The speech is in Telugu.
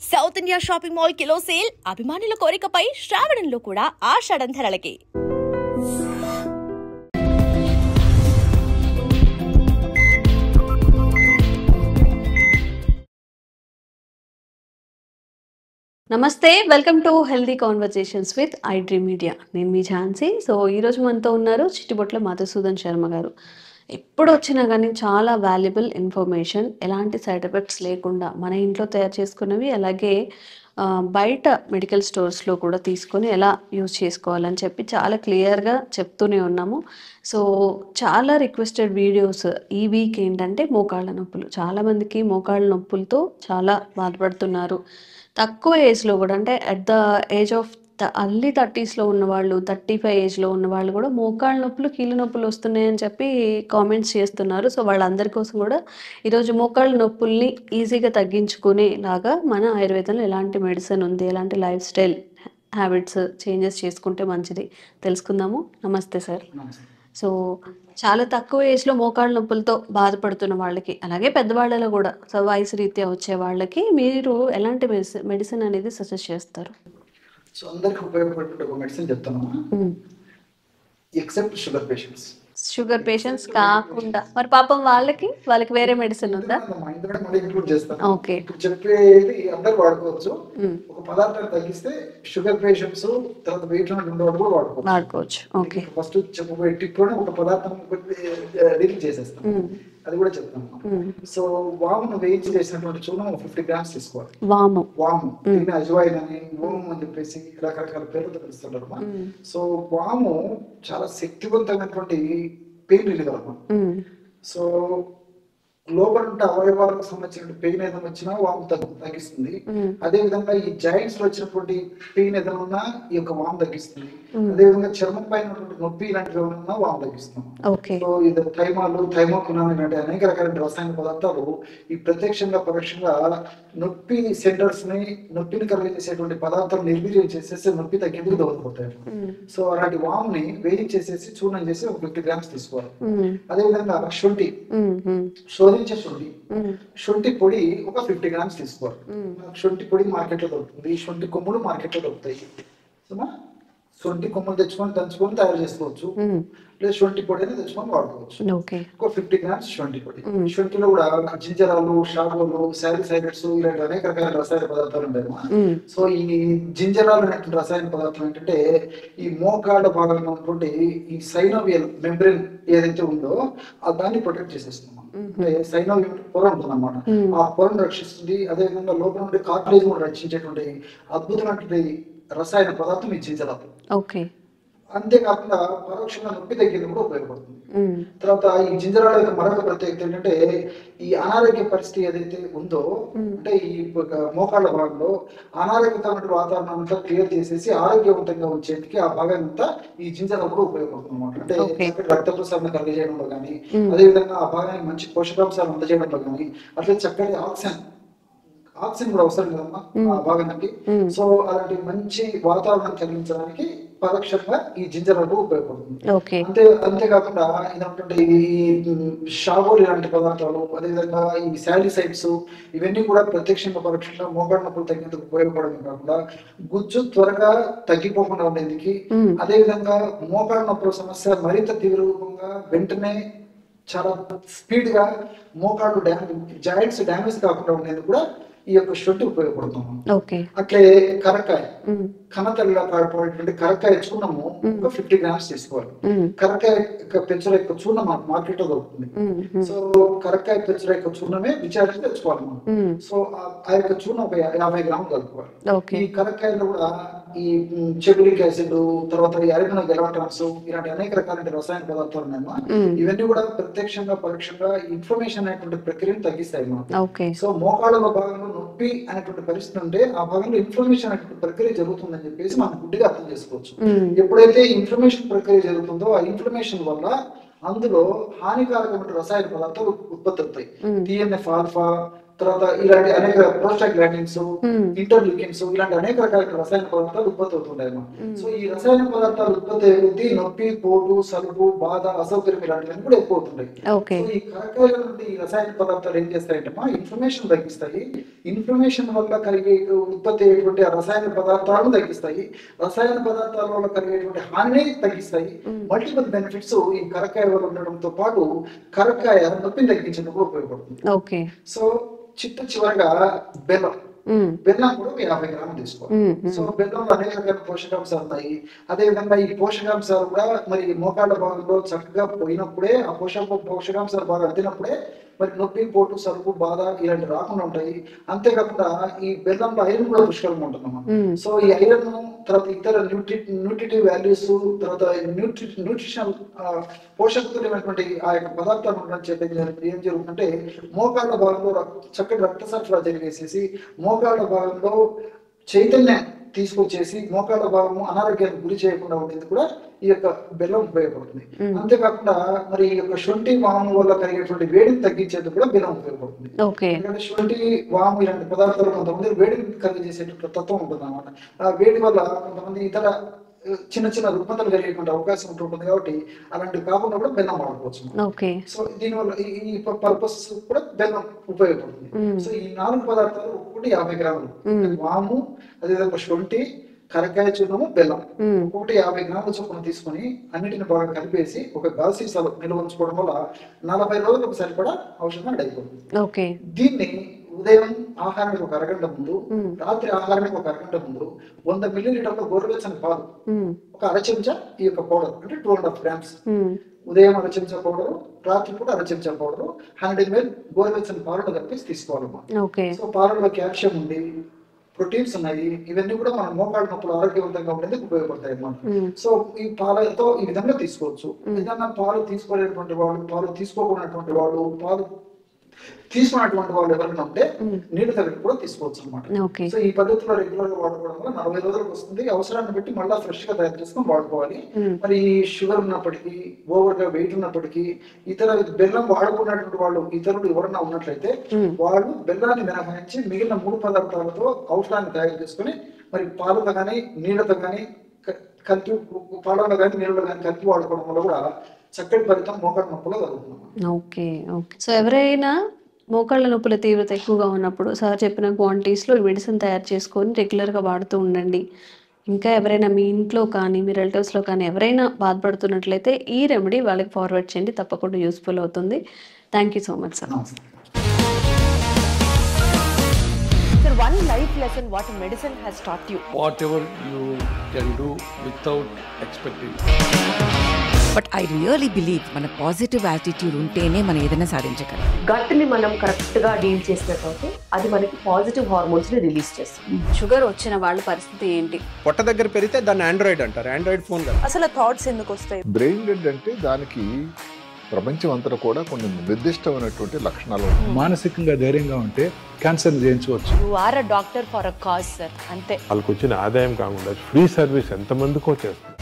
South India shopping mall kilo sale అభిమానుల కోరికపై శ్రావణంలో కూడా ఆషాఢం ధరలకి. నమస్తే, welcome to healthy conversations with I dream media. నేను మీ ఝాన్సీ. సో ఈరోజు మనతో ఉన్నారు చిట్టిబొట్ల మధుసూదన్ శర్మ గారు. ఎప్పుడు వచ్చినా కానీ చాలా వాల్యుబుల్ ఇన్ఫర్మేషన్, ఎలాంటి సైడ్ ఎఫెక్ట్స్ లేకుండా మన ఇంట్లో తయారు చేసుకున్నవి, అలాగే బయట మెడికల్ స్టోర్స్లో కూడా తీసుకొని ఎలా యూజ్ చేసుకోవాలని చెప్పి చాలా క్లియర్గా చెప్తూనే ఉన్నాము. సో చాలా రిక్వెస్టెడ్ వీడియోస్ ఈ వీక్ ఏంటంటే మోకాళ్ళ నొప్పులు. చాలామందికి మోకాళ్ళ నొప్పులతో చాలా బాధపడుతున్నారు. తక్కువ ఏజ్లో కూడా, అంటే at the age of early 30sలో ఉన్నవాళ్ళు, 35 ఏజ్లో ఉన్నవాళ్ళు కూడా మోకాళ్ళ నొప్పులు, కీళ్ళ నొప్పులు వస్తున్నాయని చెప్పి కామెంట్స్ చేస్తున్నారు. సో వాళ్ళందరి కోసం కూడా ఈరోజు మోకాళ్ళ నొప్పుల్ని ఈజీగా తగ్గించుకునేలాగా మన ఆయుర్వేదంలో ఎలాంటి మెడిసిన్ ఉంది, ఎలాంటి లైఫ్ స్టైల్ హ్యాబిట్స్ చేంజెస్ చేసుకుంటే మంచిది తెలుసుకుందాము. నమస్తే సార్. సో చాలా తక్కువ ఏజ్లో మోకాళ్ళ నొప్పులతో బాధపడుతున్న వాళ్ళకి, అలాగే పెద్దవాళ్ళలో కూడా వయసు రీత్యా వచ్చే వాళ్ళకి మీరు ఎలాంటి మెడిసిన్ అనేది సజెస్ట్ చేస్తారు? సో అందరికి ఉపయోగపడే ఒక మెడిసిన్ చెప్తాను, except sugar patients. Sugar patients కాకుండా మరి పాపం వాళ్ళకి వేరే మెడిసిన్ ఉందా? ఇంక్లూడ్ చేస్తాను. ఓకే, ఇప్పుడు చెప్పేది అందరు వాడుకోవచ్చు. ఒక పదార్థాన్ని తగ్గిస్తే షుగర్ పేషెంట్స్, తర్వాత వెయిట్ ఉండేవాళ్ళు కూడా వాడుకోవచ్చు. ఓకే, ఫస్ట్ చెప్పబోయే టిప్ లోనే ఒక పదార్థం రిలీజ్ చేసేస్తాం, అది కూడా చెప్తాను. సో వామును వేయించి చేసినటువంటి చూర్ణం 50 grams తీసుకోవాలి. వాము అజ్వాయిన్ అని, ఓం అని చెప్పేసి రకరకాల పేర్లతో పిలుస్తుంటారు. సో వాము చాలా శక్తివంతమైనటువంటి పెయిన్ రిలీవర్ అన్నమాట. సో లోపల ఉంటే అవయవాలకు సంబంధించిన పెయిన్ ఏదైనా వచ్చినా వాము తగ్గిస్తుంది. అదే విధంగా ఈ జాయింట్స్ లో వచ్చినటువంటి పెయిన్ ఏదైనా ఉన్నా ఈ యొక్క వాము తగ్గిస్తుంది. అదే విధంగా చర్మం పైన నొప్పి ఇలాంటివి ఏమైనా వాము తగ్గిస్తుంది. సో ఇది థైమాలు, థైమోక్వినాన్ ఇలాంటి అనేక రకాల రసాయన పదార్థాలు ఈ ప్రత్యక్షంగా పరోక్షంగా నొప్పి సెంటర్స్ ని, నొప్పిని కలిగజేసేటువంటి పదార్థాలు నిర్వీర్యం చేసేసి నొప్పి తగ్గేందుకు దోహదపడతాయి. సో అలాంటి వాముని వేయించేసేసి చూర్ణం చేసి ఒక 50 grams తీసుకోవాలి. అదే విధంగా శొంఠి, శొంఠి పొడి ఒక 50 grams తీసుకోవాలి. శొంఠి పొడి మార్కెట్ లో దొరుకుతుంది, శొంఠి కొమ్ములు మార్కెట్ లో దొరుకుతాయి. శొంఠి కొమ్ములు తెచ్చుకొని దంచుకొని తయారు చేసుకోవచ్చు, లేదా శొంఠి పొడి అనేది తెచ్చుకొని వాడుకోవచ్చు. ఒక 50 grams శొంఠి పొడి. శొంఠిలో కూడా జింజరాలు, షాగోలు, సాలిసైలేట్స్ ఇలాంటి అనేక రకాల రసాయన పదార్థాలు ఉంటాయి. సో ఈ జింజరాలు అనేటువంటి రసాయన పదార్థం ఏంటంటే ఈ మోకాళ్ళ భాగంలో ఉన్నటువంటి ఈ సైనోవియల్ మెంబ్రెయిన్ ఏదైతే ఉందో దాన్ని ప్రొటెక్ట్ చేసేస్తుంది. అంటే సైనోవియల్ పొర ఉంటుంది అన్నమాట, ఆ పొరను రక్షిస్తుంది. అదే విధంగా లోపల నుండి కార్టిలేజ్ కూడా రక్షించేటువంటి అద్భుతమైనటువంటి రసాయన పదార్థం ఈ జింజరాలు. అంతేకాకుండా పరోక్షంగా నొప్పి తగ్గేందుకు కూడా ఉపయోగపడుతుంది. తర్వాత ఈ జింజరాల యొక్క మరొక ప్రత్యేకత ఏంటంటే ఈ అనారోగ్య పరిస్థితి ఏదైతే ఉందో, అంటే ఈ మోకాళ్ళ భాగంలో అనారోగ్యకరమైన వాతావరణం అంతా క్లియర్ చేసేసి ఆరోగ్యవంతంగా వచ్చేందుకు ఆ భాగాన్ని అంతా ఈ జింజరాలు కూడా ఉపయోగపడుతుంది అన్నమాట. అంటే రక్త ప్రసరణ కలిగజేయడంలో కానీ, అదేవిధంగా ఆ భాగానికి మంచి పోషకాంశాలు అందజేయడంలో కానీ, అట్లే చక్కటి ఆక్సిజన్ కూడా అవసరం కదమ్మా ఆ భాగానికి. సో అలాంటి మంచి వాతావరణం కలిగించడానికి పరోక్షంగా ఈ జింజరాలు ఉపయోగపడుతుంది. అంతేకాకుండా ఇదంటే ఈ షాగోల్ ఇలాంటి పదార్థాలు, అదేవిధంగా ఈ సాలిసైడ్స్ ఇవన్నీ కూడా ప్రత్యక్షంగా పరోక్షంగా మోకాళ్ళ నొప్పులు తగ్గేందుకు ఉపయోగపడమే కాకుండా గుజ్జు త్వరగా తగ్గిపోకుండా ఉండేందుకు, అదేవిధంగా మోకాళ్ళ నొప్పుల సమస్య మరింత తీవ్రంగా వెంటనే చాలా స్పీడ్ గా మోకాళ్ళు జాయింట్స్ డ్యామేజ్ కాకుండా ఉండేందుకు కూడా ఈ యొక్క శొంఠి ఉపయోగపడుతుంది. అట్లే కరక్కాయ, కనతల్లిలా కాడిపోయినటువంటి కరక్కాయ చూర్ణము ఒక 50 grams తీసుకోవాలి. కరక్కాయ పెంచర యొక్క చూర్ణం మార్కెట్ లో దొరుకుతుంది. సో కరక్కాయ పెంచర యొక్క చూర్ణమే విచారించి తెచ్చుకోవాలి మనం. సో ఆ యొక్క చూర్ణం ఒక 50 grams కలుపుకోవాలి. ఈ కరక్కాయలో కూడా ఈ చెబులిక్ యాసిడ్, తర్వాత అరిగిన గెలాటన్స్ ఇలాంటి అనేక రకాల రసాయన పదార్థాలు ఉన్నాయి. ఇవన్నీ కూడా ప్రత్యక్షంగా పరోక్షంగా ఇన్ఫ్లమేషన్ అనేటువంటి ప్రక్రియను తగ్గిస్తాయి మనం. సో మోకాళ్ళ భాగంలో నొప్పి అనేటువంటి పరిస్థితి ఉంటే ఆ భాగంలో ఇన్ఫ్లమేషన్ అనేటువంటి ప్రక్రియ జరుగుతుందని చెప్పేసి మనం గుడ్డిగా అర్థం చేసుకోవచ్చు. ఎప్పుడైతే ఇన్ఫ్లమేషన్ ప్రక్రియ జరుగుతుందో ఆ ఇన్ఫ్లమేషన్ వల్ల అందులో హానికారకమైన రసాయన పదార్థాలు ఉత్పత్తి అవుతాయి. TNF ఆల్ఫా, తర్వాత ఇలాంటి అనేక ప్రోస్టాగ్లాండిన్స్, ఇంటర్లూకిన్స్, ఇలాంటి అనేక రకాల రసాయన పదార్థాలు ఉత్పత్తి అవుతుంటాయి అన్నమాట. సో ఈ రసాయన పదార్థాలు ఉత్పత్తి అయ్యే కొద్దీ నొప్పి, పోటు, సలుపు, బాధ, అసౌకర్యం ఇలాంటివన్నీ కూడా ఎక్కువ అవుతుంటాయి. సో ఈ కరకాయల నుండి ఈ రసాయన పదార్థాలు ఏం చేస్తాయంటే ఇన్ఫ్లమేషన్ తగ్గిస్తాయి. ఇన్ఫ్లమేషన్ వల్ల కలిగే ఉత్పత్తి అయ్యేటువంటి ఆ రసాయన పదార్థాలను తగ్గిస్తాయి. రసాయన పదార్థాల వల్ల కలిగేటువంటి హానిని తగ్గిస్తాయి. మల్టిపుల్ బెనిఫిట్స్ ఈ కరకాయ వల్ల ఉండడంతో పాటు కరకాయ నొప్పిని తగ్గించేందుకు ఉపయోగపడుతుంది. సో చివరగా బెల్లం. బెల్లం కూడా 50 గ్రాములు తీసుకోవాలి. సో బెల్లంలో అనేక రకాల పోషకాంశాలు ఉన్నాయి. అదే విధంగా ఈ పోషకాంశాలు కూడా మరి మోకాళ్ళ భాగంలో చక్కగా పోయినప్పుడే ఆ పోషకాంశాలు బాగా అందినప్పుడే మరి నొప్పి, పోటు, సరుపు, బాధ ఇలాంటి రాకుండా ఉంటాయి. అంతేకాకుండా ఈ బెల్లంలో ఐరన్ కూడా పుష్కలంగా ఉంటుంది. సో ఈ ఐరన్ తర్వాత ఇతర న్యూట్రిటివ్ వాల్యూస్, తర్వాత న్యూట్రిషనల్ పోషకతులైనటువంటి ఆ యొక్క పదార్థాలు ఉండడం చేత ఏం జరుగుతుందంటే మోకాళ్ళ భాగంలో చక్కటి రక్త సరఫరా జరిగేసేసి మోకాళ్ళ భాగంలో చైతన్యం తీసుకొచ్చేసి మోకాళ్ళ భాగము అనారోగ్యానికి గురి చేయకుండా ఉండేది కూడా ఈ యొక్క బెల్లం ఉపయోగపడుతుంది. అంతేకాకుండా మరి ఈ యొక్క శొంఠి వాము వల్ల కలిగేటువంటి వేడిని తగ్గించేందుకు కూడా బెల్లం ఉపయోగపడుతుంది. ఎందుకంటే శొంఠి వాము ఇలాంటి పదార్థాలు కొంతమంది వేడిని కలిగజేసేటువంటి తత్వం ఉంటుంది అన్నమాట. ఆ వేడి వల్ల కొంతమంది ఇతర చిన్న చిన్న రుగ్మతలు కలిగేటువంటి అవకాశం ఉంటుంది కాబట్టి అలాంటివి కాకుండా కూడా బెల్లం వాడుకోవచ్చు. సో దీనివల్ల ఈ పర్పస్ కూడా బెల్లం ఉపయోగపడుతుంది. సో ఈ 4 పదార్థాలు ఒక్కొక్కటి 50 గ్రాములు, వాము, అదేవిధంగా శొంఠి, కరకాయ చూర్ణము, బెల్లం ఒక్కొక్కటి 50 గ్రాముల చొప్పున తీసుకుని అన్నిటిని బాగా కలిపేసి ఒక గాజు సీసాలో నిల్వ ఉంచుకోవడం వల్ల 40 రోజులకు సరిపడా ఔషధం రెడీ అయిపోతుంది. దీన్ని ఉదయం ఆహారానికి ఒక అరగంట ముందు, రాత్రి ఆహారానికి ఒక అరగంట ముందు 100 మిల్లీలీటర్ల గోరువెచ్చని పాలు, ఒక అర చెంచా ఈ యొక్క పౌడర్ అంటే 2.5 గ్రామ్స్, ఉదయం అర చెంచా పౌడరు, రాత్రి కూడా అర చెంచా పౌడరు, 100 ml గోరువెచ్చని పాలను కలిపి తీసుకోవాలమ్మా. సో పాలలో కాల్షియం ఉంది, ప్రోటీన్స్ ఉన్నాయి. ఇవన్నీ కూడా మన మోకాళ్ళ నొప్పులు ఆరోగ్యవంతంగా ఉండేందుకు ఉపయోగపడతాయి అన్నమాట. సో ఈ పాలతో ఈ విధంగా తీసుకోవచ్చు. ఏదన్నా పాలు తీసుకోలేనటువంటి వాళ్ళు, పాలు తీసుకోకున్నటువంటి వాళ్ళు, పాలు తీసుకున్నటువంటి వాళ్ళు ఎవరైనా ఉంటే నీళ్లు తగిలి కూడా తీసుకోవచ్చు అనమాట. సో ఈ పద్ధతిలో రెగ్యులర్ గా వాడుకోవడం వల్ల 40 రోజులకు వస్తుంది. అవసరాన్ని బట్టి మళ్ళీ ఫ్రెష్ గా తయారు చేసుకొని వాడుకోవాలి. మరి షుగర్ ఉన్నప్పటికీ, ఓవర్ గా వెయిట్ ఉన్నప్పటికీ, ఇతర బెల్లం వాడుకున్నటువంటి వాళ్ళు ఇతరులు ఎవరన్నా ఉన్నట్లయితే వాళ్ళు బెల్లాన్ని మినహాయించి మిగిలిన 3 పదార్థాలతో ఔషధాన్ని తయారు చేసుకుని మరి పాలతో కానీ నీళ్లతో కానీ కలిపి, పాలలో కానీ నీళ్ళలో కానీ కలిపి వాడుకోవడం వల్ల కూడా చక్కటి ఫలితం మోకాళ్ళ నొప్పులో కలుగుతుంది. సో ఎవరైనా మోకాళ్ళ నొప్పుల తీవ్రత ఎక్కువగా ఉన్నప్పుడు సార్ చెప్పిన క్వాంటిటీస్లో మెడిసిన్ తయారు చేసుకొని రెగ్యులర్గా వాడుతూ ఉండండి. ఇంకా ఎవరైనా మీ ఇంట్లో కానీ మీ రిలేటివ్స్లో కానీ ఎవరైనా బాధపడుతున్నట్లయితే ఈ రెమెడీ వాళ్ళకి ఫార్వర్డ్ చేయండి, తప్పకుండా యూస్ఫుల్ అవుతుంది. Thank you so much sir. Sir, one life lesson what medicine has taught you. Whatever you can do without expecting. But I really believe మన పాజిటివ్ యాటిట్యూడ్ ఉంటేనే మనం ఏదైనా సాధించగలం. గట్ని మనం కరెక్ట్గా డీల్ చేసినట్లయితే అది మనకి పాజిటివ్ హార్మోన్స్ని రిలీజ్ చేస్తుంది. షుగర్ వచ్చిన వాళ్ళ పరిస్థితి ఏంటి? పొట్ట దగ్గర పెరిగితే దాన్ని ఆండ్రాయిడ్ అంటారు, ఆండ్రాయిడ్ ఫోన్ కదా. అసలు థాట్స్ ఎందుకు వస్తాయి? బ్రెయిన్ డెడ్ అంటే దానికి ప్రపంచం అంతా కూడా కొన్ని నిర్దిష్టమైనటువంటి లక్షణాలు. మానసికంగా ధైర్యంగా ఉంటే క్యాన్సర్ జయించవచ్చు. You are a doctor for a cause sir, అంతే. వాళ్ళకి వచ్చిన ఆదాయం కాకుండా ఫ్రీ సర్వీస్ ఎంతమందికో చేస్తుంది.